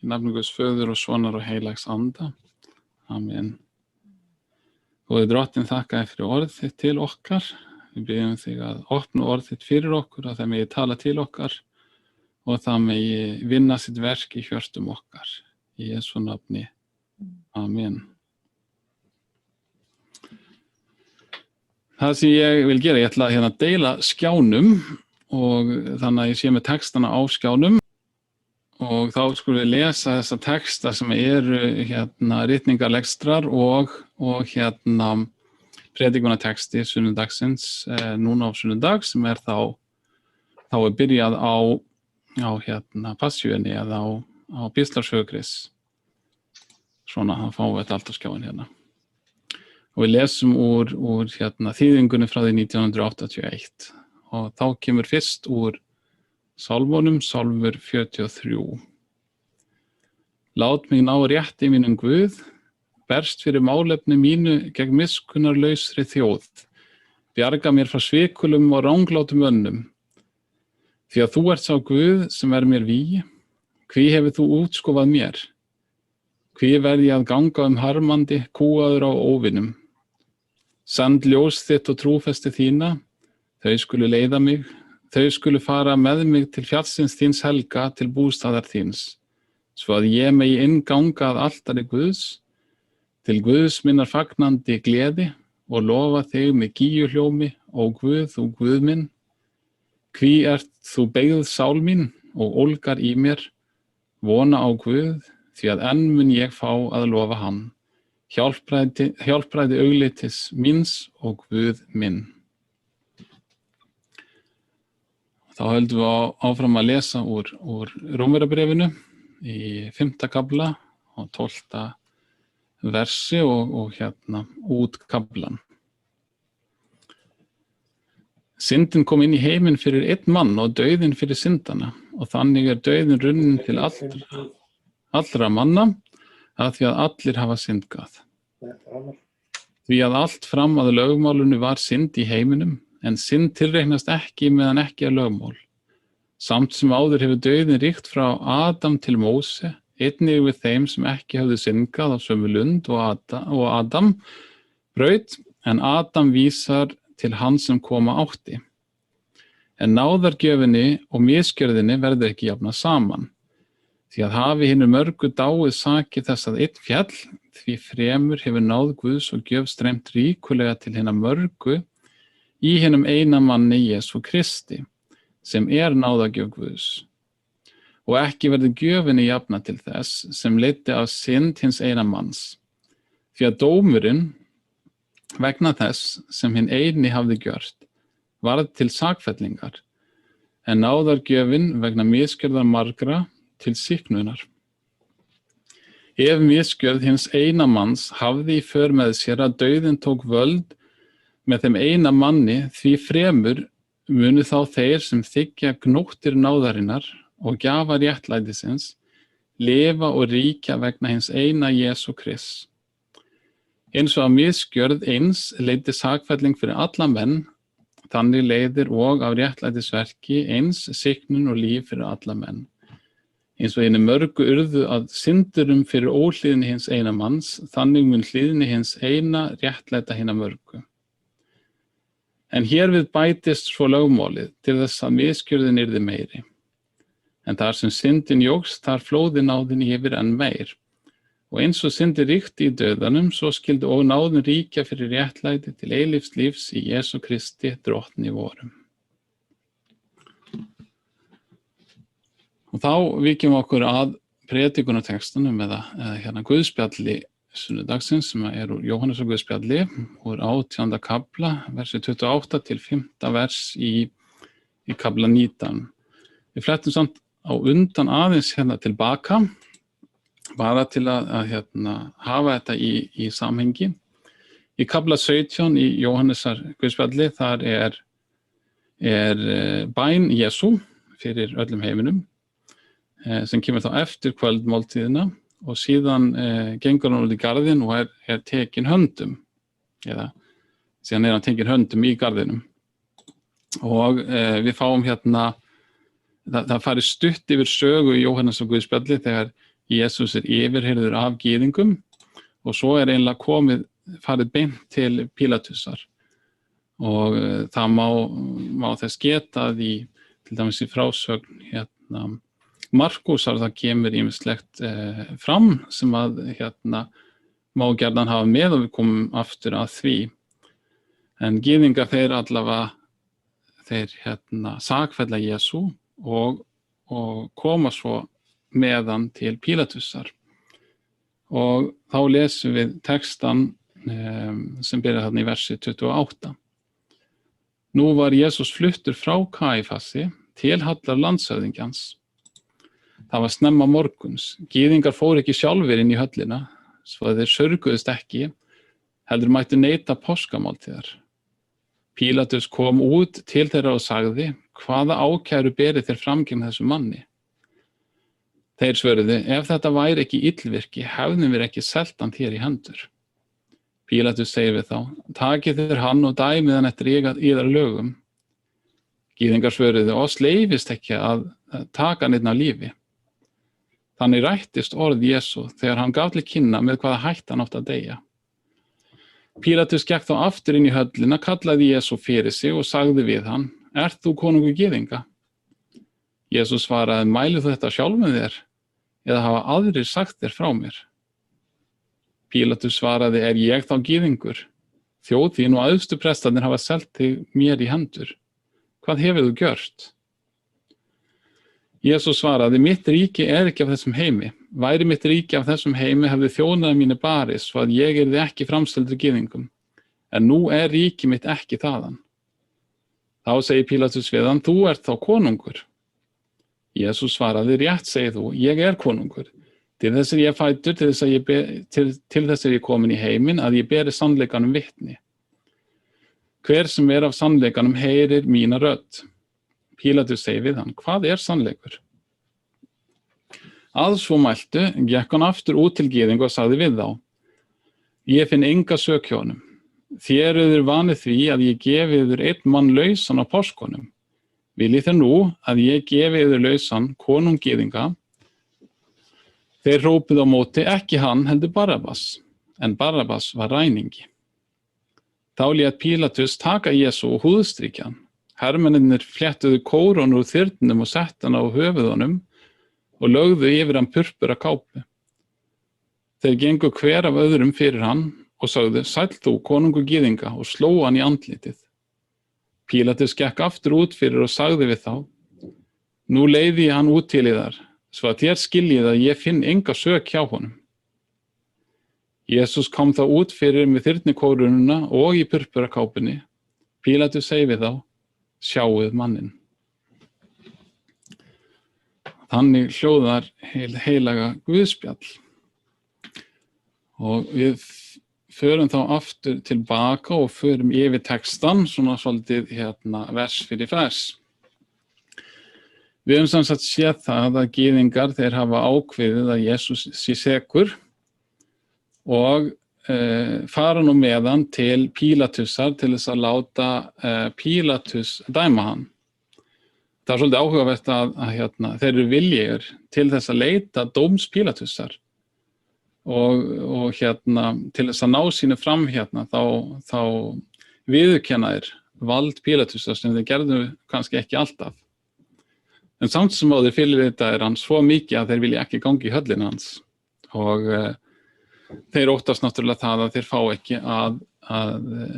Í nafni Guðs föður og sonar og heilags anda. Amen. Góði Drottinn, þakka þér fyrir orð þitt til okkar. Við biðjum þig að opna orð þitt fyrir okkur, að það megi tala til okkar og það megi vinna sitt verk í hjörtum okkar. Í Jesú nafni. Amen. Það sem ég vil gera, ég ætla að deila skjánum og þannig að ég sé með textana á skjánum og þá skulum við lesa þessa texta sem eru ritningarlekstrar og predikunartexti sunnudagsins núna á sunnudag sem þá er byrjað á passíunni eða á píslarsögu Krists. Svona, þá fáum við þetta allt á skjáin Og við lesum úr þýðingunni frá því 1981 og þá kemur fyrst úr Sálmunum, Sálmur 43. Lát mig ná rétti mínum Guð, berst fyrir málefni mínu gegn miskunnarlausri þjóð, bjarga mér frá svikulum og ranglátum önnum. Því að þú ert sá Guð sem mér vígi, hví hefur þú útskofað mér? Hví verð ég að ganga harmandi, kúgaður á óvinum? Send ljós þitt og trúfesti þína, þau skulu leiða mig, þau skulu fara með mig til fjallsins þíns helga, til bústaðar þíns, svo að ég megi innganga að altari Guðs, til Guðs minnar fagnandi gleði og lofa þig með gíjuhljómi, ó Guð, þú Guð minn. Hví ert þú beygð sál mín og ólgar í mér, vona á Guð, því að enn mun ég fá að lofa hann. Hjálpræði auglitis míns og Guð minn. Þá höldum við áfram að lesa úr Rómverjabréfinu í 5. kafla og 12. versi og út kaflan. Syndin kom inn í heiminn fyrir einn mann og dauðinn fyrir syndana og þannig er dauðinn runnin til allra manna að því að allir hafa syndgað. Því að allt fram að lögmálinu var synd í heiminum, en synd tilreiknast ekki meðan ekki er lögmál. Samt sem áður hefur dauðinn ríkt frá Adam til Móse, einnig við þeim sem ekki höfðu syndgað á sömu lund og Adam braut, en Adam vísar til hans sem koma átti. En náðargjöfinni og misgjörðinni verður ekki jafnað saman. Því að hafi hinir mörgu dáið sakir þess að einn fjall, því fremur hefur náð Guðs og gjöf streymt ríkulega til hinna mörgu í hinum eina manni Jesú Kristi, sem náðargjöf Guðs. Og ekki verður gjöfinni jafnað til þess sem leiddi af synd hins eina manns. Því að dómurinn, vegna þess sem hinn eini hafði gjört, varð til sakfellingar, en náðargjöfin vegna misgjörðar margra til sýknunar. Ef misgjörð hins eina manns hafði í för með sér að dauðinn tók völd með þeim eina manni, því fremur munu þá þeir sem þiggja gnóttir náðarinnar og gjafa réttlætisins, lifa og ríkja vegna hins eina Jesú Krists. Eins og að misgjörð eins leiddi sakfelling fyrir alla menn, þannig leiðir og af réttlætisverki eins sýknun og líf fyrir alla menn. Eins og hinir mörgu urðu að syndurum fyrir óhlýðni hins eina manns, þannig mun hlýðni hins eina réttlæta hina mörgu. En hérvið bætist svo lögmálið til þess að misgjörðin yrði meiri. En þar sem syndin jókst, þar flóði náðin yfir enn meir. Og eins og syndin ríkti í dauðanum, svo skyldi og náðin ríkja fyrir réttlæti til eilífs lífs í Jesú Kristi, drottni vorum. Og þá víkjum okkur að predikunartextunum eða Guðspjalli sunnudagsins sem úr Jóhannesar Guðspjalli úr 18. kafla, versi 28 til 5. vers í kafla 19. Við flettum samt á undan aðeins tilbaka, bara til að hafa þetta í samhengi. Í kafla 17 í Jóhannesar Guðspjalli, þar er bæn Jesú fyrir öllum heiminum, sem kemur þá eftir kvöldmáltíðina og síðan gengur hann út í garðinn og er tekin höndum, eða síðan hann tekin höndum í garðinum. Og við fáum það farið stutt yfir sögu í Jóhannesar Guðspjalli þegar Jesús yfirheyrður af gyðingum og svo eiginlega farið beint til Pílatusar. Og það má þess geta að til dæmis í frásögn Markúsar það kemur ýmislegt fram sem að má gjarnan hafa með og við komum aftur að því. En gyðingar þeir allavega sakfella Jesú og koma svo með hann til Pílatusar. Og þá lesum við textan sem byrjar þarna í versi 28. Nú var Jesús fluttur frá Kaífasi til hallar landshöfðingjans. Það var snemma morguns. Gyðingar fóru ekki sjálfir inn í höllina, svo að þeir sörguðust ekki, heldur mættu neita páskamáltíðar. Pílatus kom út til þeirra og sagði, hvaða ákæru berið þér fram gegn þessu manni? Þeir svöruðu, ef þetta væri ekki illvirki, hefðum við ekki selt hann þér í hendur. Pílatus segir við þá, takið þér hann og dæmið hann eftir yðar lögum. Gyðingar svöruðu, oss leyfist ekki að taka hann einn af lífi. Þannig rættist orð Jesú þegar hann gaf til kynna með hvaða hætt hann átti að deyja. Pílatus gekk þá aftur inn í höllina, kallaði Jesú fyrir sig og sagði við hann, ert þú konungur gyðinga? Jesú svaraði, mælið þú þetta sjálf með þér, eða hafa aðrir sagt þér frá mér? Pílatus svaraði, ég þá gyðingur? Þjóð þín og æðstu prestarnir hafa selt þig mér í hendur. Hvað hefur þú gjört? Jesús svaraði, mitt ríki ekki af þessum heimi. Væri mitt ríki af þessum heimi hefði þjónar mínu barist, svo að ég yrði ekki framseldur gyðingum. En nú ríki mitt ekki þaðan. Þá segir Pílatus við hann, þú ert þá konungur. Jesús svaraði, rétt segir þú, ég konungur. Til þess ég fæddur, til þess ég komin í heiminn, að ég beri sannleikanum vitni. Hver sem af sannleikanum heyrir mína rödd. Pílatus segir við hann, hvað sannleikur? Að svo mæltu, gekk hann aftur út til gyðinga og sagði við þá, ég finn enga sök hjá honum. Þér eruð vanið því að ég gefi yður einn mann lausan á páskunum. Viljið þér nú að ég gefi yður lausan konung gyðinga? Þeir hrópuðu á móti, ekki hann heldur Barabbas, en Barabbas var ræningi. Þá lét Pílatus taka Jesú og húðstrýkja hann. Hermennirnir fléttuðu kórónu úr þyrnum og sett hann á höfuðunum og lögðu yfir hann purpura kápu. Þeir gengu hver af öðrum fyrir hann og sagði, sæll þú, konungur gyðinga, og sló hann í andlitið. Pílatus gekk aftur út fyrir og sagði við þá, nú leiði ég hann út til yðar, svo að þér skiljið að ég finn enga sök hjá honum. Jesús kom þá út fyrir með þyrnikórununa og í purpurakápunni. Pílatus segir við þá, sjáuð manninn. Þannig hljóðar heilaga Guðspjall. Og við förum þá aftur tilbaka og förum yfir textan, svona svolítið vers fyrir vers. Við höfum sem sagt séð það að gyðingar þeir hafa ákveðið að Jesús sé sekur og fara nú með hann til Pílatusar til þess að láta Pílatus dæma hann. Það er svolítið áhugavert að þeir eru viljugir til þess að leita dóms Pílatusar og til þess að ná sínu fram þá viðurkenna þeir vald Pílatusar sem þeir gerðu kannski ekki alltaf. En samt sem áður fyrirlita hann svo mikið að þeir vilja ekki gangi í höllina hans og þeir óttast náttúrulega það að þeir fá ekki að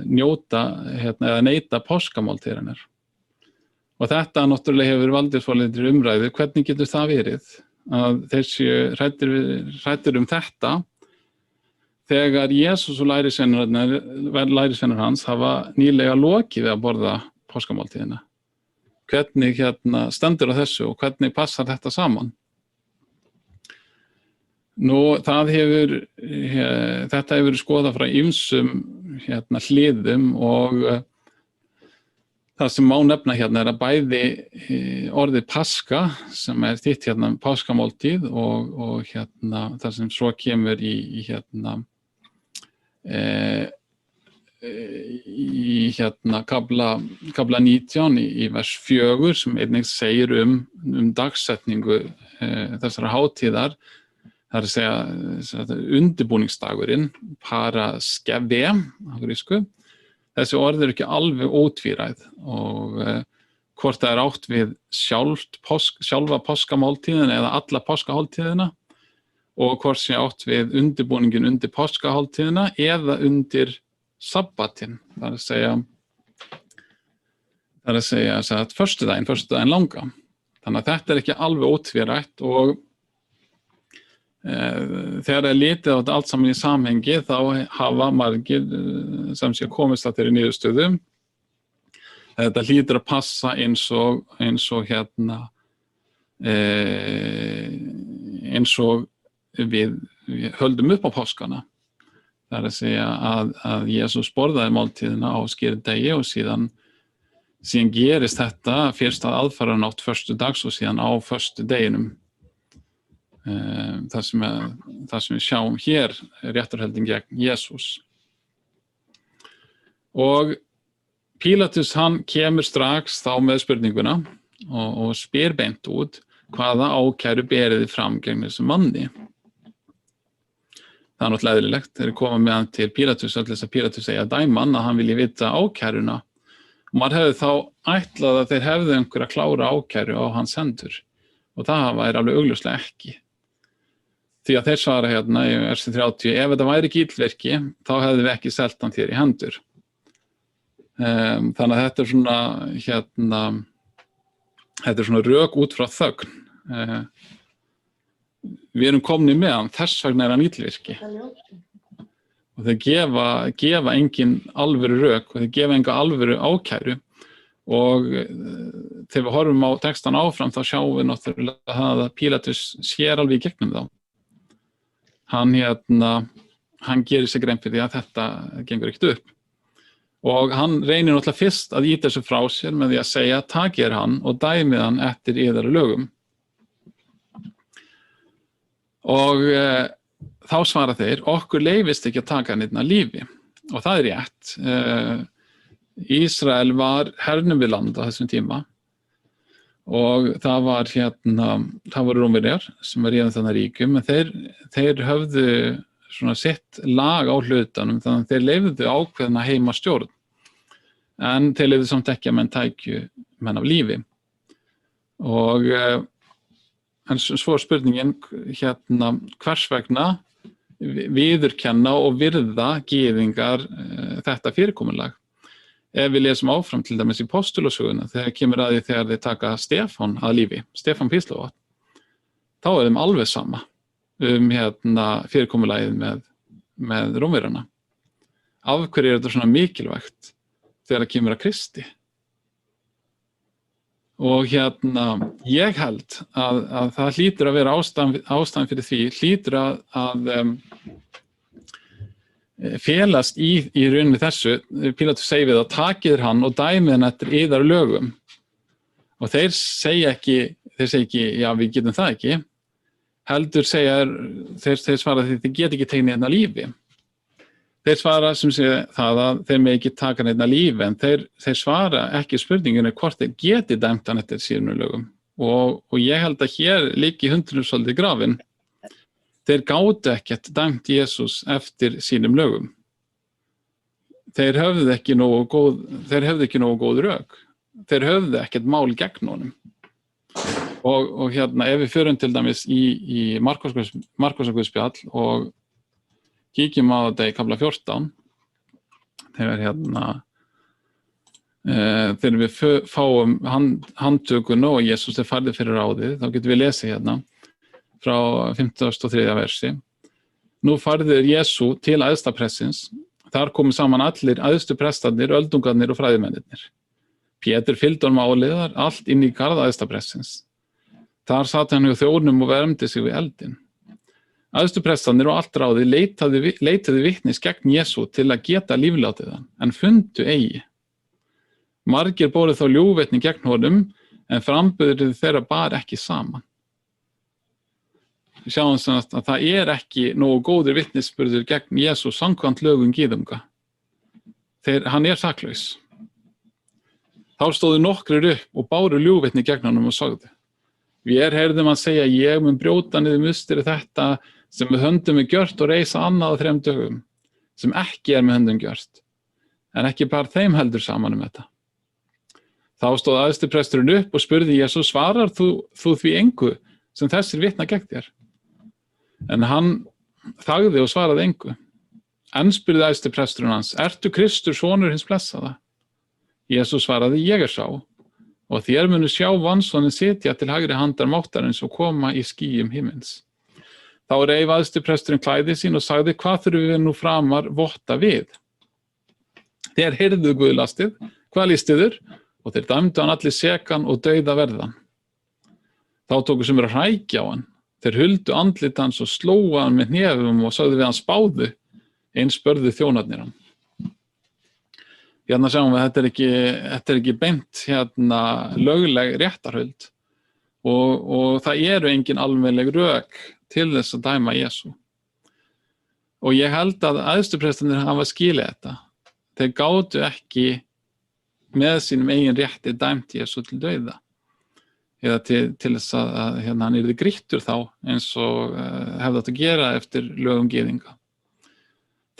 njóta eða neita páskamáltíðarinnar. Og þetta náttúrulega hefur valdið svolítið umræðu, hvernig getur það verið að þeir séu hræddir þetta þegar Jesús og lærisveinar hans hafa nýlega lokið við að borða páskamáltíðina. Hvernig stendur á þessu og hvernig passar þetta saman? Nú, þetta hefur skoðað frá ýmsum hliðum og það sem má nefna er að bæði orðið páska sem þýtt páskamáltíð og það sem svo kemur í kafla 19 í vers 4 sem einnig segir dagsetningu þessara hátíðar. Það að segja undirbúningsdagurinn, paraskeve á grísku. Þessi orð ekki alveg ótvíræð og hvort það átt við sjálfa páskamáltíðina eða alla páskaháltíðina og hvort sé átt við undirbúningin undir páskaháltíðina eða undir sabbatinn, það að segja föstudaginn langa. Þannig að þetta ekki alveg ótvírætt og þegar litið á þetta allt saman í samhengi þá hafa margir sem sé komist að þeirri niðurstöðu. Þetta hlýtur að passa eins og við höldum upp á páskana. Það að segja að Jesús borðaði máltíðina á skírardegi og síðan gerist þetta fyrst að aðfaranátt föstudags og síðan á föstudeginum. Það sem við sjáum hér réttarhöldin gegn Jesús. Og Pílatus hann kemur strax þá með spurninguna og spyr beint út hvaða ákæru beriði fram gegn þessum manni. Það náttúrulega eðlilegt, þeir koma með hann til Pílatus, öll þess að Pílatus segja dæman að hann vilji vita ákæruna. Og maður hefði þá ætlað að þeir hefðu einhverja klára ákæru á hans hendur. Og það væri alveg augljóslega ekki. Því að þeir svara hérna í versi 30, ef þetta væri ekki illvirki, þá hefðu við ekki selt hann þér í hendur. Þannig að þetta er svona rök út frá þögn. Við erum komni með hann, þess vegna hann illvirki. Og þeir gefa engin alvöru rök og þeir gefa enga alvöru ákæru og þegar við horfum á textan áfram þá sjáum við náttúrulega að Pílatus sér alveg í gegnum þá. Hann gerir sig grein fyrir því að þetta gengur ekkert upp. Og hann reynir náttúrulega fyrst að ýta þessu frá sér með því að segja takið hann og dæmið hann eftir yðar lögum. Og þá svara þeir, okkur leyfist ekki að taka hann einn að lífi. Og það er rétt. Ísrael var hernum við land á þessum tíma og það voru Rómverjar sem var réðan þannig ríkum, en þeir höfðu svona sitt lag á hlutanum, þannig að þeir leyfðu ákveðna heimastjórn, en þeir leyfðu samt ekki að menn tækju menn af lífi. Og en svo er spurningin hvers vegna viðurkenna og virða gyðingar þetta fyrirkomulag. Ef við lesum áfram til dæmis í Postulasöguna, þegar kemur að því þegar þeir taka Stefán að lífi, Stefán Píslavat, þá er þeim alveg sama fyrirkomulagið með Rómverjana. Af hverju er þetta svona mikilvægt þegar það kemur að Kristi? Og ég held að það hlýtur að vera ástæðan fyrir því, hlýtur að felast í rauninni þessu. Pílatus segir við að takið hann og dæmið hann eftir yðar lögum. Og þeir segja ekki, já við getum það ekki, heldur þeir svara því þið get ekki tekið hérna lífi. Þeir svara sem sé það að þeir með ekki taka hann hérna lífi, en þeir svara ekki spurninginu hvort þeir geti dæmt hann eftir sínum lögum. Og ég held að hér liggi hundurinn svolítið grafinn. Þeir gátu ekkert dæmt Jesús eftir sínum lögum. Þeir höfðu ekki nógu góð rök. Þeir höfðu ekkert mál gegn honum. Og ef við förum til dæmis í Markúsarguðspjall og kíkjum á þetta í kafla 14, þegar við fáum handtökuna og Jesús er færður fyrir ráðið, þá getum við lesið frá 53. versi. Nú færður Jesú til æðstaprestins. Þar komu saman allir æðstu prestarnir, öldungarnir og fræðimennirnir. Pétur fylgdi honum áleiðar allt inn í garð æðstaprestins. Þar sat hann hjá þjónum og vermdi sig við eldinn. Æðstu prestarnir og allt ráðið leituðu vitnis gegn Jesú til að geta líflátið hann, en fundu eigi. Margir bóru þá ljúgvitni gegn honum, en framburður þeirra bar ekki saman. Við sjáum að það er ekki nógu góður vitnisburður gegn Jesú samkvæmt lögum gyðinga. Hann er saklaus. Þá stóðu nokkrir upp og báru ljúgvitni gegn honum og sagði: Vér heyrðum hann segja, ég mun brjóta niður musteri þetta sem með höndum gjört og reisa annað á 3 dögum, sem ekki með höndum gjört, en ekki bara þeim heldur saman þetta. Þá stóð æðstipresturinn upp og spurði Jesús, svarar þú því engu sem þessir vitna gegn þér? En hann þagði og svaraði engu. Enn spurði æðstipresturinn hans, ertu Kristur, sonur hins blessaða? Jesús svaraði, ég sá, og þér munu sjá vansonin sitja til hægri handar máttarins og koma í skýjum himins. Þá reif æðstipresturinn klæði sín og sagði, hvað þurfum við nú framar votta við? Þeir heyrðu guðlastið, hvað lístu þur? Og þeir dæmdu hann allir sekan og dauða verðan. Þá tóku sumir að hrækja á hann. Þeir huldu andlit hans og slógu hann með hnefum og sögðu við hann spáðu, eins spörðu þjónarnir hann. Hérna sjáum við að þetta er ekki beint lögleg réttarhöld og það eru engin almennileg rök til þess að dæma Jesú. Og ég held að æðstuprestarnir hafa skilið þetta. Þeir gátu ekki með sínum eigin rétti dæmt Jesú til dauða eða til þess að hann yrði grýttur þá eins og hefði átt að gera eftir lögum gyðinga.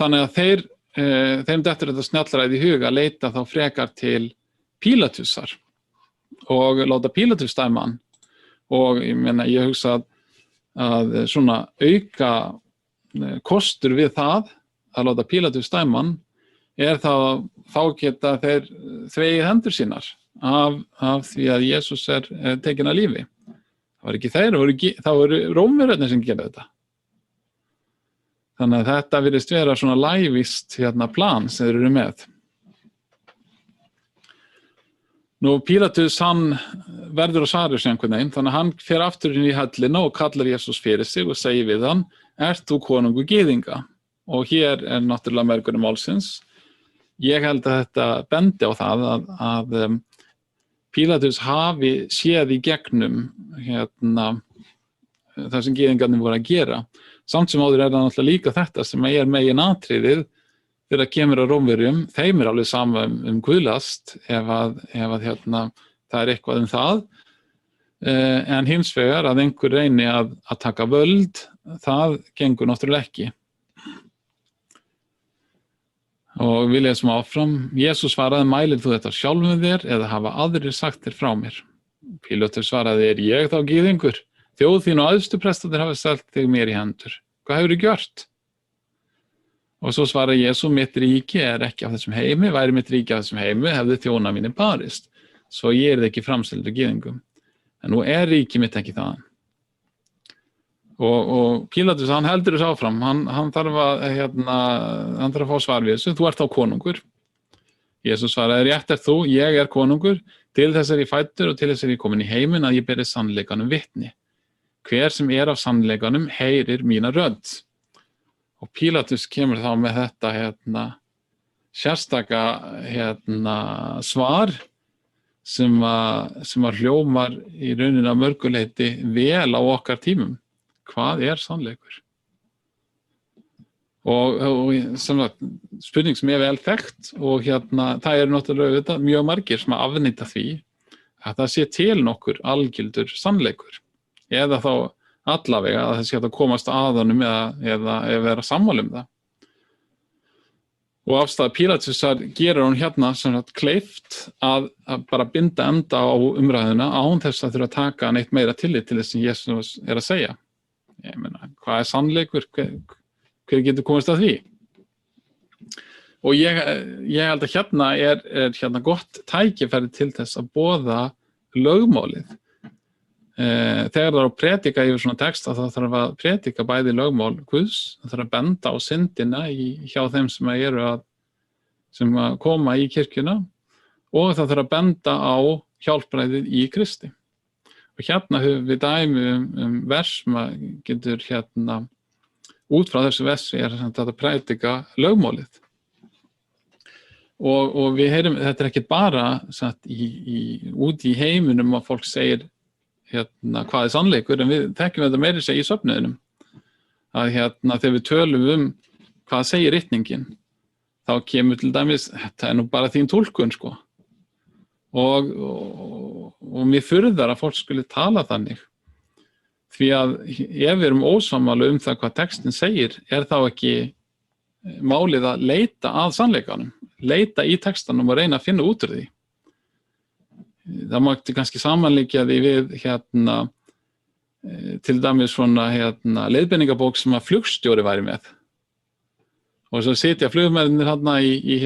Þannig að þeim dettur þetta snjallræði í huga að leita þá frekar til Pílatusar og láta Pílatus dæma hann og ég hugsa að svona auka kostur við það að láta Pílatus dæma hann er þá geta þeir þvegið hendur sínar af því að Jesús er tekinn af lífi. Það var ekki þeir, það voru Rómverjarnir sem gerði þetta. Þannig að þetta virðist vera svona lævíst plan sem þeir eru með. Nú Pílatus hann verður á svari sem einhvern veginn, þannig að hann fer aftur inn í höllina og kallar Jesús fyrir sig og segir við hann, ert þú konungur gyðinga? Og hér er náttúrulega mergur málsins. Ég held að þetta bendi á það að Pílatus hafi séð í gegnum það sem gyðingarnir voru að gera. Samt sem áður er það náttúrulega líka þetta sem er megin atriðið þegar kemur að Rómverjum. Þeim er alveg sama guðlast ef það er eitthvað það. En hins vegar að einhver reyni að taka völd, það gengur náttúrulega ekki. Og við lesum áfram, Jesús svaraði, mælir þú þetta sjálfum þér eða hafa aðrir sagt þér frá mér? Pílatus svaraði, er ég þá gyðingur? Þjóð þín og æðstuprestarnir hafa selt þig mér í hendur. Hvað hefurðu gjört? Og svo svaraði Jesú, mitt ríki er ekki af þessum heimi, væri mitt ríki af þessum heimi, hefði þjóna mínir barist. Svo ég er ekki framseldur gyðingum. En nú er ríki mitt ekki það. Og Pílatus, hann heldur þess áfram, hann þarf að fá svar við þessu, þú ert þá konungur. Jesús svaraði, rétt er þú, ég er konungur, til þess er ég fæddur og til þess er ég komin í heiminn að ég beri sannleikanum vitni. Hver sem er af sannleikanum heyrir mína rödd. Og Pílatus kemur þá með þetta sérstaka svar sem að hljómar í rauninni að mörguleyti vel á okkar tímum. Hvað er sannleikur? Og spurning sem er vel þekkt og það er náttúrulega mjög margir sem að afneita því að það sé til nokkur algildur sannleikur eða þá allavega að það sé að komast að honum eða vera sammála það. Og afstæða Pílatusar gerir hún sem kleift að bara binda enda á umræðuna án þess að þurfa að taka neitt meira tillit til þess sem Jesús er að segja. Ég meina, hvað er sannleikur? Hver getur komast að því? Og ég held að er gott tækifæri til þess að boða lögmálið. Þegar það er að predika yfir svona texta, þá þarf að predika bæði lögmál Guðs, það þarf að benda á syndina hjá þeim sem koma í kirkjuna og það þarf að benda á hjálpræðið í Kristi. Og höfum við dæmi vers sem getur út frá þessu versi er að predika lögmálið. Og við heyrum, þetta er ekki bara út í heiminum að fólk segir hvað er sannleikur, en við þekkjum þetta meira segja í söfnuðinum. Að þegar við tölum hvað segir ritningin, þá kemur til dæmis, þetta er nú bara þín túlkun, sko. Og mér furðar að fólk skuli tala þannig. Því að ef við erum ósammála það hvað textin segir, þá ekki málið að leita að sannleikanum, leita í textanum og reyna að finna út úr því. Það mætti kannski samanlíkja því við til dæmis svona leiðbeiningabók sem að flugstjóri væri með. Og svo sitja flugmennir í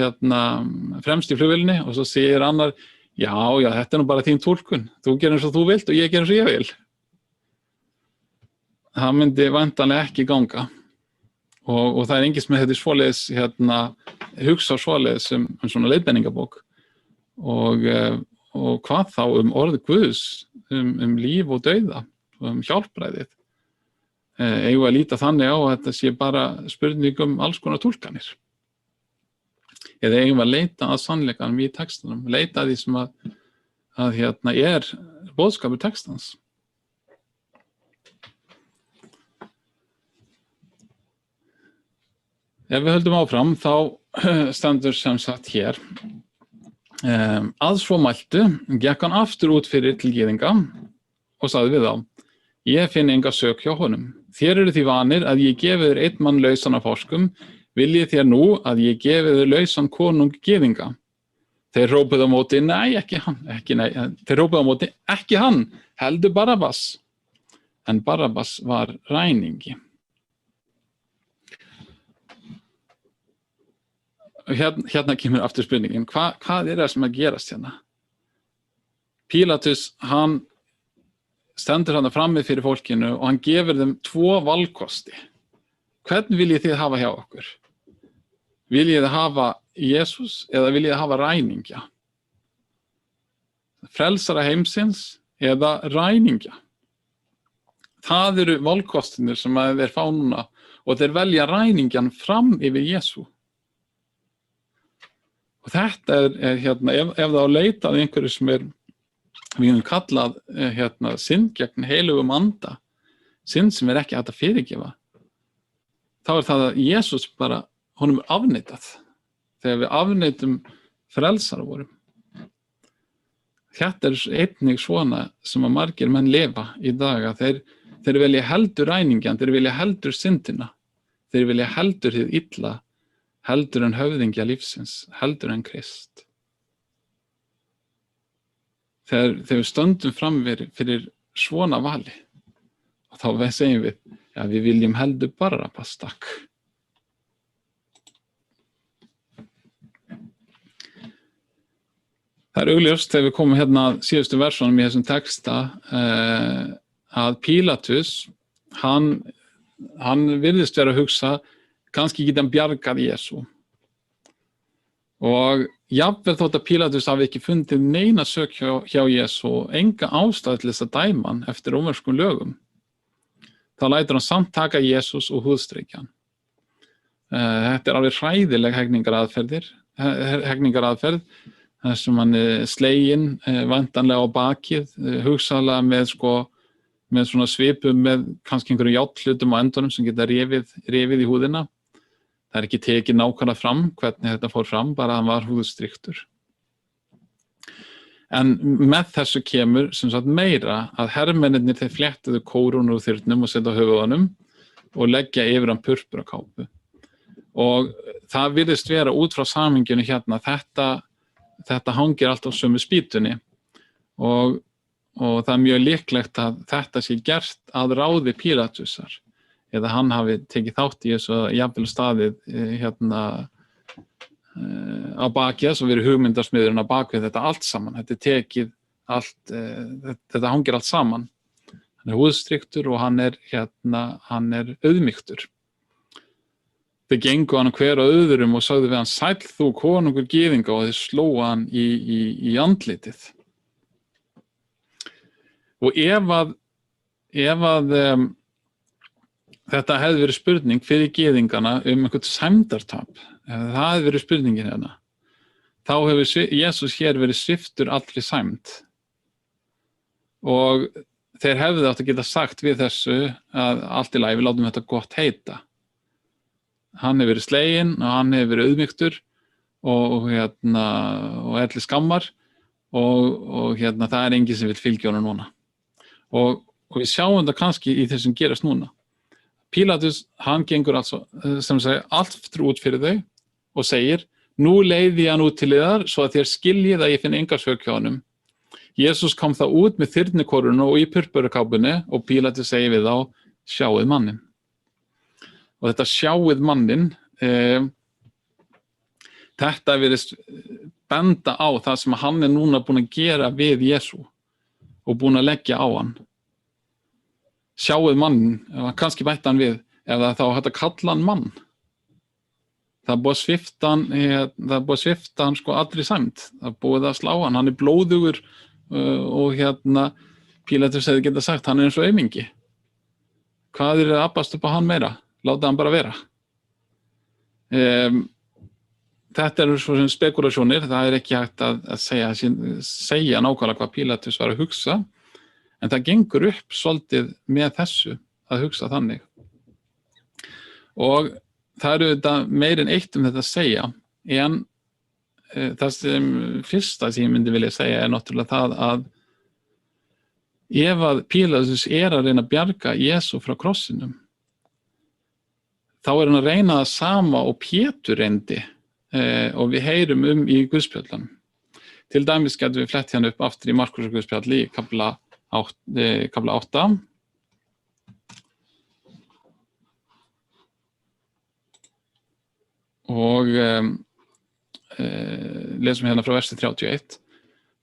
fremst í flugvélinni og svo segir annar, já, þetta nú bara þín túlkun, þú gerir eins og þú vilt og ég gerir eins og ég vil. Það myndi væntanlega ekki ganga. Og það enginn sem þetta svoleiðis hugsa svoleiðis svona leiðbeiningabók og hvað þá orð Guðs líf og dauða og hjálpræðið. Eigum að líta þannig á að þetta sé bara spurning alls konar túlkanir. Eða eigum að leita að sannleikanum í textanum, leita að því sem að boðskapur textans. Ef við höldum áfram, þá stendur sem sagt hér, að svo mæltu, gekk hann aftur út fyrir til gyðinga og sagði við þá, ég finn enga sök hjá honum. Þér eru því vanir að ég gefi þér einn mann lausan af fáskum, viljið þér nú að ég gefi þér lausan konung gyðinga. Þeir hrópuðu á móti, nei, ekki hann, þeir hrópuðu á móti, ekki hann, heldur Barabbas. En Barabbas var ræningi. Hérna kemur aftur spurningin, hvað það sem að gerast hérna? Pílatus, hann stendur hann frammi fyrir fólkinu og hann gefur þeim 2 valkosti. Hvern viljið þið hafa hjá okkur? Viljið þið hafa Jesús eða viljið þið hafa ræningja? Frelsara heimsins eða ræningja? Það eru valkostinir sem þeir fá núna og þeir velja ræningjan fram yfir Jesú. Og þetta ef það á leita að einhverju sem við höfum kallað synd gegn heilugum anda, synd sem ekki hægt að fyrirgefa, þá það að Jesús bara, honum afneitað, þegar við afneitum frelsara vorum. Þetta einnig svona sem að margir menn lifa í dag, að þeir vilja heldur ræningjan, þeir vilja heldur syndina, þeir vilja heldur hið illa, heldur en höfðingja lífsins, heldur en Krist. Þegar við stöndum fram fyrir svona vali, og þá segjum við, já, við viljum heldur Barabbas, takk. Það augljóst þegar við komum að síðustu versunum í þessum texta, að Pílatus, hann virðist vera að hugsa, kannski geta hann bjargað Jesú. Og jafnvel þótt að Pílatus hafi ekki fundið neina sök hjá Jesú, enga ástæðu til þess að dæma hann eftir rómverskum lögum, þá lætur hann samt taka Jesús og húðstrykja hann. Þetta alveg hræðileg hegningaraaðferð, þar sem hann sleginn væntanlega á bakið, hugsanlega með svona svipum með kannski einhverjum járnhlutum á endunum sem geta rifið í húðina. Það ekki tekið nákvæmlega fram hvernig þetta fór fram, bara að hann var húðstryktur. En með þessu kemur sem sagt meira að hermennirnir þeir fléttuðu kórónur úr þyrnum og setja á höfuðunum og leggja yfir hann purpurakápu. Og það virðist vera út frá samhenginu þetta hangir alltaf sömu spýtunni og það mjög líklegt að þetta sé gert að ráði Pílatusar. Eða hann hafi tekið þátt í þessu jafnvel staðið á baki þess og verið hugmyndarsmiðurinn á bakvið þetta allt saman. Þetta hangir allt saman. Hann húðstryktur og hann er auðmýktur. Þeir gengu hann hver á öðrum og sagði við hann, sæll þú konungur gyðinga, og þeir slóa hann í andlitið. Og ef að þetta hefði verið spurning fyrir gyðingana einhvern sæmdartap, ef það hefði verið spurningin hérna, þá hefur Jesús hér verið sviptur allri sæmd. Og þeir hefðu átt að geta sagt við þessu að allt í lagi, við látum þetta gott heita. Hann hefur verið sleginn og hann hefur verið auðmýktur og elli skammar og það enginn sem vill fylgja honum núna. Og Og við sjáum þetta kannski í þessum gerast núna. Pílatus, hann gengur altså, sem segir, aftur út fyrir þau og segir, nú leiði ég hann út til yðar svo að þér skiljið að ég finn enga sök hjá honum. Jesús kom þá út með þyrnikorunu og í purpurakápunni og Pílatus segir við þá, sjáið manninn. Og þetta sjáið manninn, þetta virðist benda á það sem hann núna búin að gera við Jesú og búin að leggja á hann. Sjáið mann, kannski bætti hann við, ef það þá hægt að kalla hann mann. Það er búið að svipta hann sko allri sæmd. Það er búið að slá hann, hann er blóðugur og Pílatus hefði getað sagt, hann er eins og aumingi. Hvað er að abbast upp á hann meira? Láta hann bara vera. Þetta eru svo sem spekulationir, það er ekki hægt að segja nákvæmlega hvað Pílatus var að hugsa, en það gengur upp svolítið með þessu að hugsa þannig. Og það eru þetta meir en eitt þetta að segja, en það sem fyrsta sem ég myndi vilja segja er náttúrulega það að ef að Pílatus er að reyna að bjarga Jesú frá krossinum, þá er hann að reyna það sama og Pétur reyndi og við heyrum í Guðspjöllunum. Til dæmis getum við flett hérna upp aftur í Markúsar Guðspjalli í kafla 8. Og lesum hérna frá versi 31.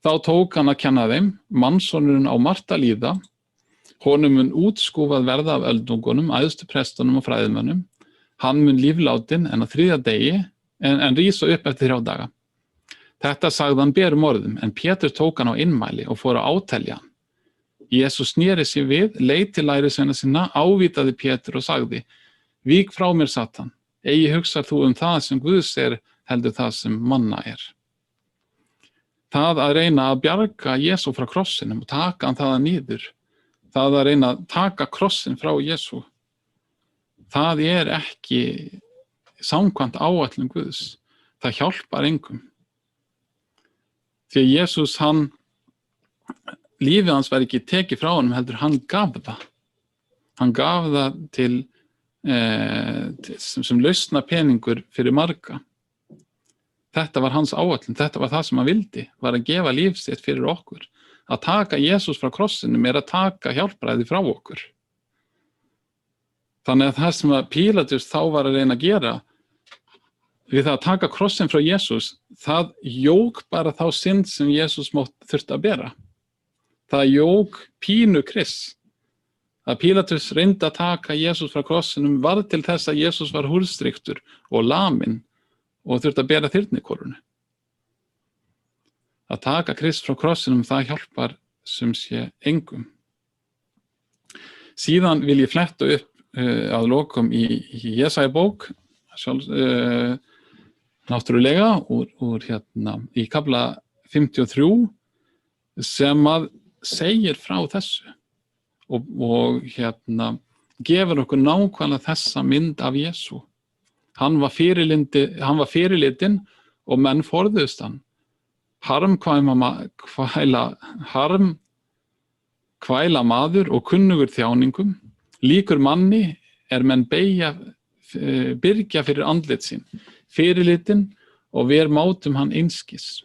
Þá tók hann að kenna þeim, mannssonurinn á margt að líða, honum mun útskúfað verða af öldungunum, æðstu prestunum og fræðimönnum, hann mun líflátin en á 3. degi, en rísa upp eftir 3 daga. Þetta sagði hann berum orðum, en Pétur tók hann á innmæli og fór að átelja hann. Jesús sneri sig við, leit til lærisveina sinna, ávítaði Pétur og sagði, vík frá mér Satan, eigi hugsar þú það sem Guðs er, heldur það sem manna er. Það að reyna að bjarga Jesú frá krossinum og taka hann þaðan niður, það að reyna að taka krossin frá Jesú, það er ekki samkvæmt áætlun Guðs, það hjálpar engum. Því að Jesús, lífið hans var ekki tekið frá honum, heldur hann gaf það. Hann gaf það sem lausna peningur fyrir marga. Þetta var hans áætlun, þetta var það sem hann vildi, var að gefa líf sitt fyrir okkur. Að taka Jesús frá krossinum er að taka hjálpræði frá okkur. Þannig að það sem Pílatus þá var að reyna að gera, við það að taka krossin frá Jesús, það jók bara þá synd sem Jesús þurfti að bera. Það jók pínu Krists. Að Pílatus reyndi að taka Jesús frá krossinum var til þess að Jesús var húrstryktur og laminn og þurfti að bera þyrnikorunu. Að taka Krist frá krossinum, það hjálpar sem sé engum. Síðan vil ég fletta upp að lokum í Jesaja bók, náttúrulega, í kafla 53, sem að segir frá þessu og gefur okkur nákvæmlega þessa mynd af Jesú. Hann var fyrirlitinn og menn forðuðust hann. Harmkvæla maður og kunnugur þjáningum, líkur manni menn byrgja fyrir andlit sín, fyrirlitinn og ver mátum hann einskis.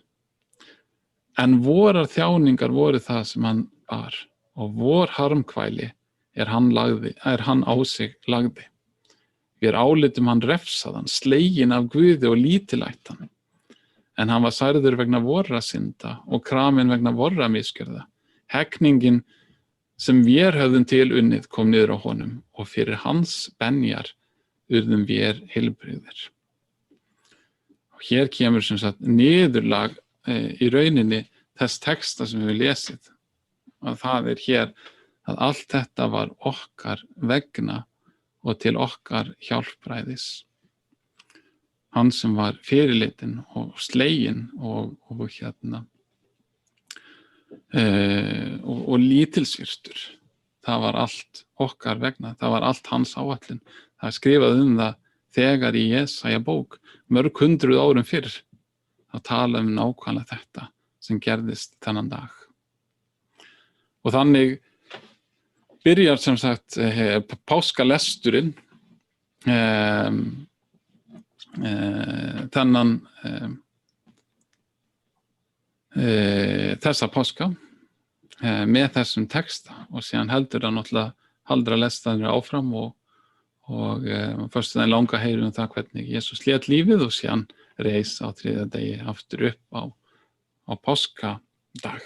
En vorar þjáningar voru það sem hann bar, og vor harmkvæli hann á sig lagði. Við álitum hann refsaðan, sleginn af Guði og lítilættan. En hann var særður vegna vorra synda og kraminn vegna vorra misgjörða. Heggningin sem við höfðum til unnið kom niður á honum og fyrir hans benjar urðum við heilbrigðir. Og hér kemur sem sagt niðurlag í rauninni þess texta sem við lesið. Og það er hér að allt þetta var okkar vegna og til okkar hjálpræðis. Hann sem var fyrirlitinn og sleginn og lítilsvirtur. Það var allt okkar vegna, það var allt hans áætlun. Það er skrifað það þegar í Jesaja bók, mörg 100 árum fyrr, að tala nákvæmlega þetta sem gerðist þennan dag. Og þannig byrjar sem sagt páskalesturinn þennan þessa páska með þessum texta og síðan heldur hann náttúrulega haldra lestanir áfram og fyrst en langa heyrum það hvernig Jesús lét lífið og síðan reis á 3. degi aftur upp á páskadag.